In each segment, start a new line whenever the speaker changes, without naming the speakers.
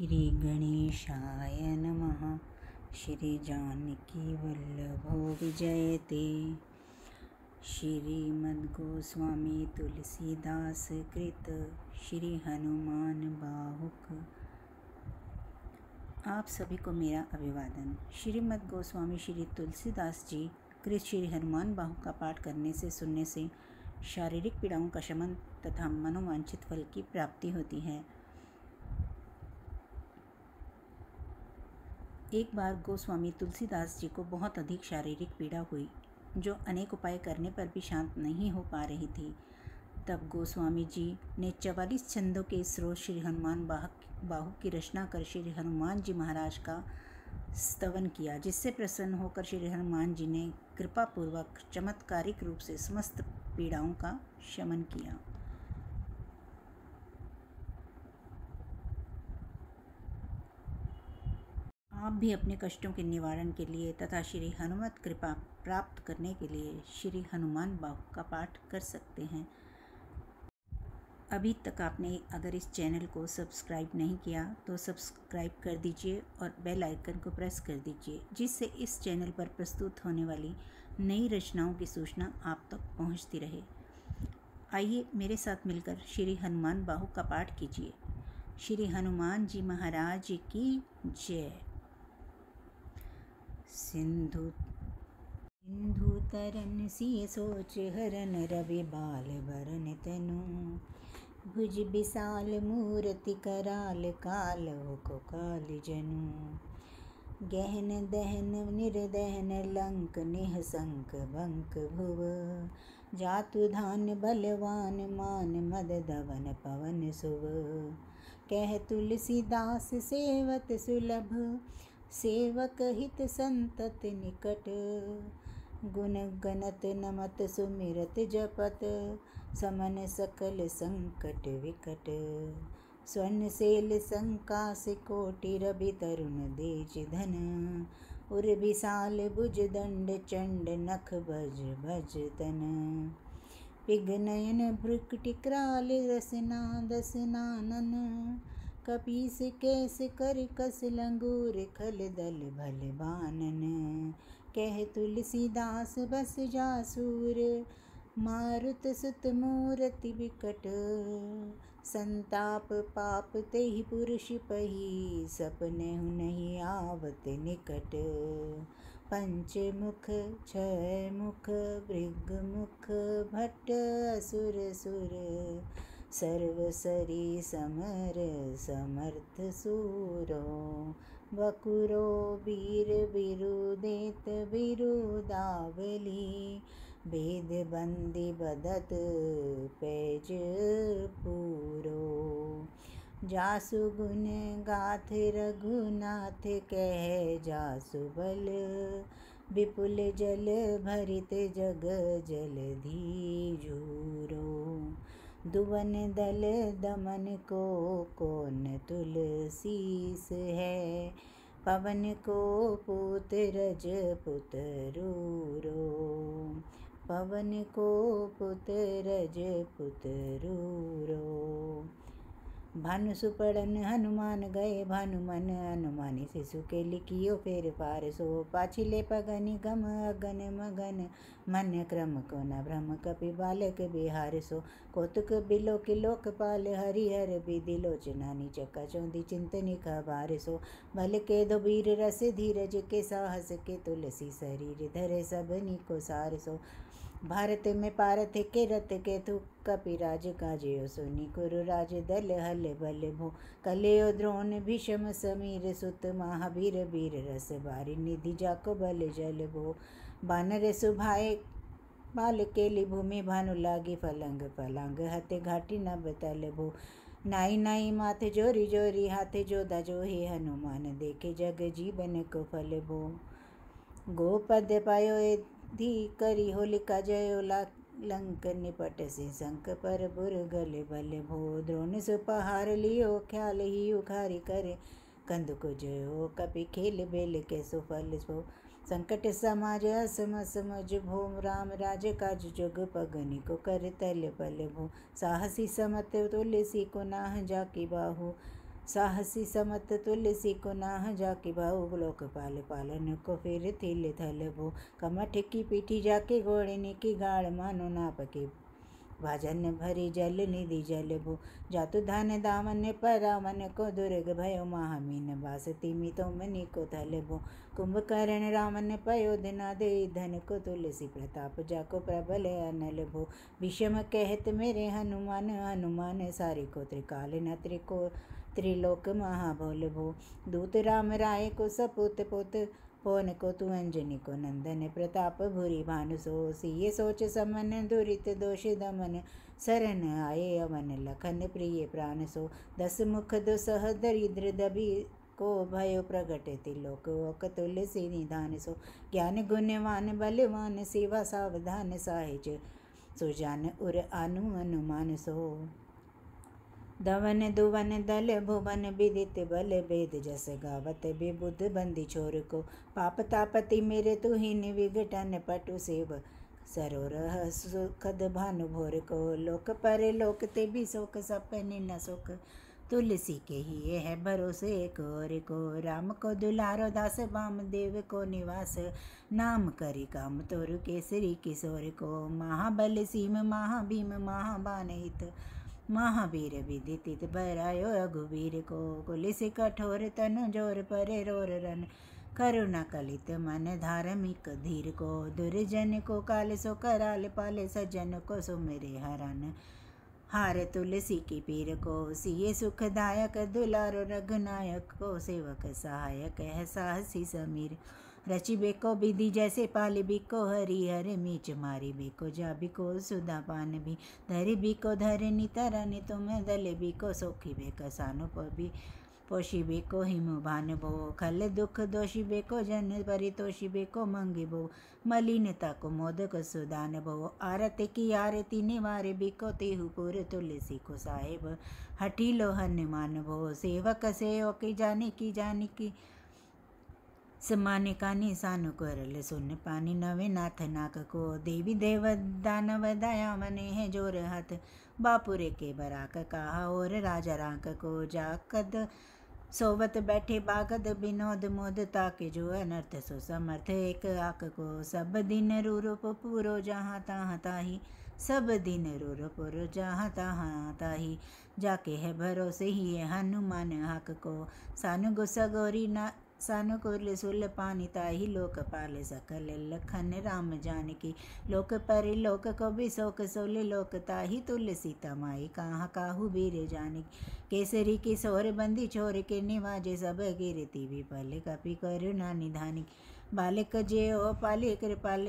श्री गणेशाय नमः। श्री जानकी वल्लभो विजयते। श्रीमद्गोस्वामी तुलसीदास कृत श्री हनुमान बाहुक। आप सभी को मेरा अभिवादन। श्रीमद्गोस्वामी श्री तुलसीदास जी कृत श्री हनुमान बाहुक का पाठ करने से सुनने से शारीरिक पीड़ाओं का शमन तथा मनोवांछित फल की प्राप्ति होती है। एक बार गोस्वामी तुलसीदास जी को बहुत अधिक शारीरिक पीड़ा हुई, जो अनेक उपाय करने पर भी शांत नहीं हो पा रही थी। तब गोस्वामी जी ने 44 छंदों के स्रोत श्री हनुमान बाहुक की रचना कर श्री हनुमान जी महाराज का स्तवन किया, जिससे प्रसन्न होकर श्री हनुमान जी ने कृपापूर्वक चमत्कारिक रूप से समस्त पीड़ाओं का शमन किया। आप भी अपने कष्टों के निवारण के लिए तथा श्री हनुमत कृपा प्राप्त करने के लिए श्री हनुमान बाहुक का पाठ कर सकते हैं। अभी तक आपने अगर इस चैनल को सब्सक्राइब नहीं किया तो सब्सक्राइब कर दीजिए और बेल आइकन को प्रेस कर दीजिए, जिससे इस चैनल पर प्रस्तुत होने वाली नई रचनाओं की सूचना आप तक पहुंचती रहे। आइए मेरे साथ मिलकर श्री हनुमान बाहुक का पाठ कीजिए। श्री हनुमान जी महाराज की जय। सिंधु तरन सी सोच हरन रवि बाल बरन तनु। भुज विशाल मूर्ति कराल काल को काल जनु। गहन दहन निर्दहन लंक निहसंक बंक भुव। जातु धान बलवान मान मद दवन पवन सुव। कह तुलसीदास सेवत सुलभ सेवक हित संतत निकट। गुण गणत नमत सुमिरत जपत समन सकल संकट विकट। स्वर्ण सेल संकास कोटि रवि तरुण देज धन। उर विशाल भुज दंड चंड नख भज भज तन। पिघ नयन भ्रुकुटि कराल रसना दसनानन। कपीस केस कर कस लंगूर खल दल भल बानन। कह तुलसीदास बस जासूर मारुत सुत मूरति विकट। संताप पाप तेहि पुरुष पही सपने नहीं आवत निकट। पंचमुख छय मुख भृग मुख भट्ट असुर सुर। सर्वसरी समर समर्थ सूरो। बकुरो वीर बिरुदेत बिरुदावली। भेद बंदी बदत पैज पूरो। जासु गुण गाथ रघुनाथ कह जासु बल। विपुल जल भरित जग जलधि झूरो। दुवन दल दमन को कौन तुलसीस है। पवन को पूत रज पुत रूरो। पवन को पुत रज पुत रूरो। भानु सुपड़न हनुमान गए भानुमन हनुमानी शिशु के लिखियो फेर पार। सो पाछिले पगनि गम अगन मगन मन क्रम को न भ्रम कपि बालक बिहार। सो कौतुक बिलो कि लोकपाल हरिहर विधि लोचना चक्का चौंधी चिंतनी खबार। सो भल के दो वीर रस धीरज के साहस के तुलसी शरीर धरे सबनी को सार। सो भारत में पारथ के रथ के तु कपिराज काजयो सुनी कुरु राज दल हल बल भो। कलयो द्रोण भीषम समीर सुत महावीर वीर रस बारी निधि जाको बल जल भो। बानर सुभाए बाल केली भूमि भानु लागी फलंग फलांग हते घाटी नभ तल भो। नाई नाई माथे जोरी जोरी हाथे जोधा जो हे हनुमान देखे जग जीवन को फल भो। गोपद पायो धी करी होलिका जयो लंक निपट से संक पर बुरगल बल भो। द्रोण सुपहार लियो ख्याल ही उखारी करे कंद को जयो कपि खेल बेल के सुफल भो। संकट समाज असम समझ भो राम राज काज जुग पगनि को कर तल पल भो। साहसी समत तुलसी को नाह जाकी बाहु साहसी समत तुलसी को नाह जाके भाऊ लोक पाल पालन को फिर थिल थल भो कमठ की पीठी जाके घोड़ने की गाड़ मानो नाप के भाजन भरी जल निधि जल भो जातु धान दामन परावन को दुर्ग भयो महामीन बासती मितो मनि को थल भो कुंभकर्ण रामन पयोधना दे धन को तुलसी प्रताप जाको प्रबल अनल भो विषम कहत मेरे हनुमान हनुमान सारी को त्रिकाल न त्रिको त्रिलोक महाबोल भो दूत राम राय को सपूत पुत पवन को तु अंजनी को नंदन प्रताप भूरि भानु सो सिय सोच समन दुरित दोष दमन शरण आए अवन लखन प्रिय प्राण सो दस मुख दुसह दरिद्र दबी को भयो प्रगट तिलोक ओक तुलसी निधान सो ज्ञान गुणवान बलवान सेवा सावधान साहिज सुजान उर अनु हनुमान सो धवन दुवन दल भुवन विदित बल भेद जस गावत विबुध बंदी छोर को पाप तापति मेरे तुहिन विघटन पटु सेव सरोरह सुखद भानु भोर को लोक पर लोक ते भी शोक सपने न सुख तुलसी के ही ये है भरोसे कोर को राम को दुलारो दास वाम देव को निवास नाम करी काम तोरु केसरी किशोर को महाबल सीम महाभीम महाबान हित महावीर विदित भरायो रघुवीर को कुलिस कठोर तनु जोर परे रोर रन करुणा कलित मन धार्मिक धीर को दुर्जन को काल सो कराल पाले सज्जन को सुमेरे हरन हार तुलसी की पीर को सिए सुखदायक दुलारो रघुनायक को सेवक सहायक है साहसी समीर रचि बेको विधि जैसे पाली बिको हरि हर मीच मारी बेको जा बिको सुधा पान भी धरि बिको धरनी तरनि तुम दल बिको सोखी बेक सानु पबी पोषी बेको हिमु भान भो खल दुख दोषी बेको जन परितोषी बेको मंगी भो मलिनता को मोदक सुदान भो आरती की आरती निवारे बिको तेहु पुर तुलसी को साहेब हठीलो हनुमान भो सेवक सेवक की जानी की समाने का निशान करल सुन पानी नवे नाथ नाक को देवी देव दानव दया मने है जोर हाथ बापुरे के बराक कहा और राजा राक को जाकद सोवत बैठे बागद विनोद मोद ताके जो अनर्थ सो समर्थ एक आक को सब दिन रूप पूरो जहाँ तहाँ ताही सब दिन रूर पुर जहाँ तहाँ ताही जाके है भरोसे ही है हनुमान हाक को सानु गुस्सा गौरी ना सानु कुल सुल पानी ताही लोक पाल सकल लखन राम जानकी लोक परि लोक को भी शोक सोल लोक ताही तुलसी तमाई कहाँ काहू बीर जानकी केसरी किशोर बंदी छोर के निवाजे सब गिरती विपल कपि करुणा निधानी बालक जे ओ पाले कृपाल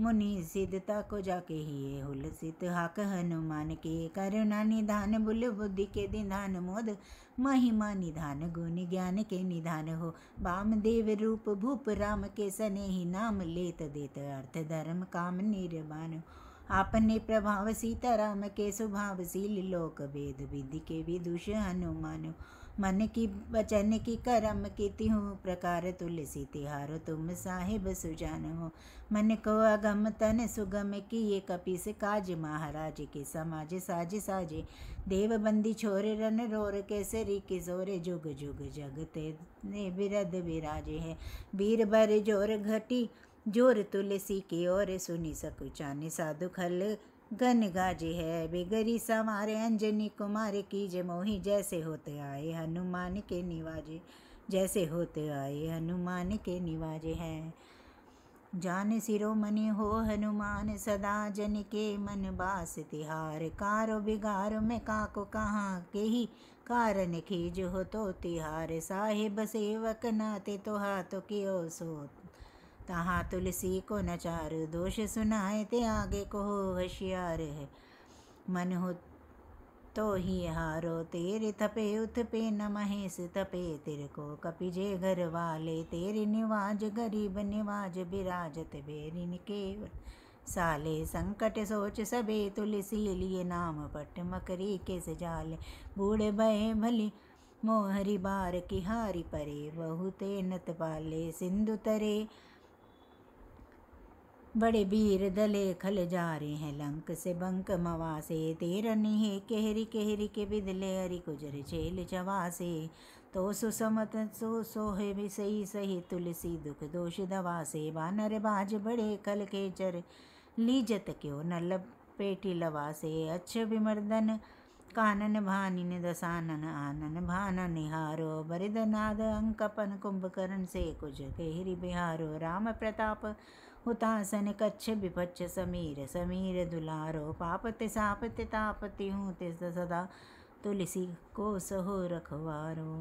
मुनि सिद्धता को जाके ही हुलसित हाक हनुमान के करुणा निधान बुल बुद्धि के निधान मोद महिमा निधान गुण ज्ञान के निधान हो वामदेव रूप भूप राम के सने ही नाम लेत देत अर्थ धर्म काम निर्माण आपने प्रभाव सीताराम के स्वभावशील लोक वेद विधि के विदुष हनुमान मन की वचन की करम की तिहु प्रकार तुलसी तिहारो तुम साहिब सुजान हो मन को अगम तन सुगम की ये कपिस काज महाराज के समाज साज साजे देव बंदी छोर रन रोर केसरी किशोर जुग जुग जगते ने बिरद विराजे है वीर बर जोर घटी जोर तुलसी की ओर सुनी सकुचाने साधु खल गन गाजे है बेगरी समारे अंजनी कुमार की जमोही जैसे होते आए हनुमान के निवाजे जैसे होते आए हनुमान के निवाजे हैं जान सिरोमणि हो हनुमान सदा जन के मन बास तिहार कारो बिगारो में काको कहाँ के ही कारण खीज हो तो तिहार साहिब सेवक नाते तो हाथों की ओ सो तहाँ तुलसी को नचार दोष सुनाए ते आगे को हो होशियार है मन हो तो ही हारो तेरे थपे उथपे न महेश तपे तेरे को कपि जे घर वाले तेरे निवाज गरीब निवाज बिराजत बेरिन के साले संकट सोच सबे तुलसी लिए नाम पट मकरी के सजाले बूढ़े भय भली मोहरी बार की हारी परे बहुते नत पाले सिंधु तरे बड़े बीर दले खल जा रहे हैं लंक से बंक मवासे तेरनी है केहरी केहरी के बिदले हरि कुजर चेल चवासे तो सुसमत सोहे भी सही सही तुलसी दुख दोष दवासे बानर बाज बड़े कल के चर लीजत क्यों न लपेटी लवासे अच्छ विमर्दन कानन भानिन दसानन आनन भान निहारो बरिदनाद अंकपन कुंभकर्ण से कुज केहरी बिहारो राम प्रताप हुतासन कच्छ विपच्छ समीर समीर दुलारो पापति सापति तापति हूँ तिस सदा तुलसी को सहो रखवारो।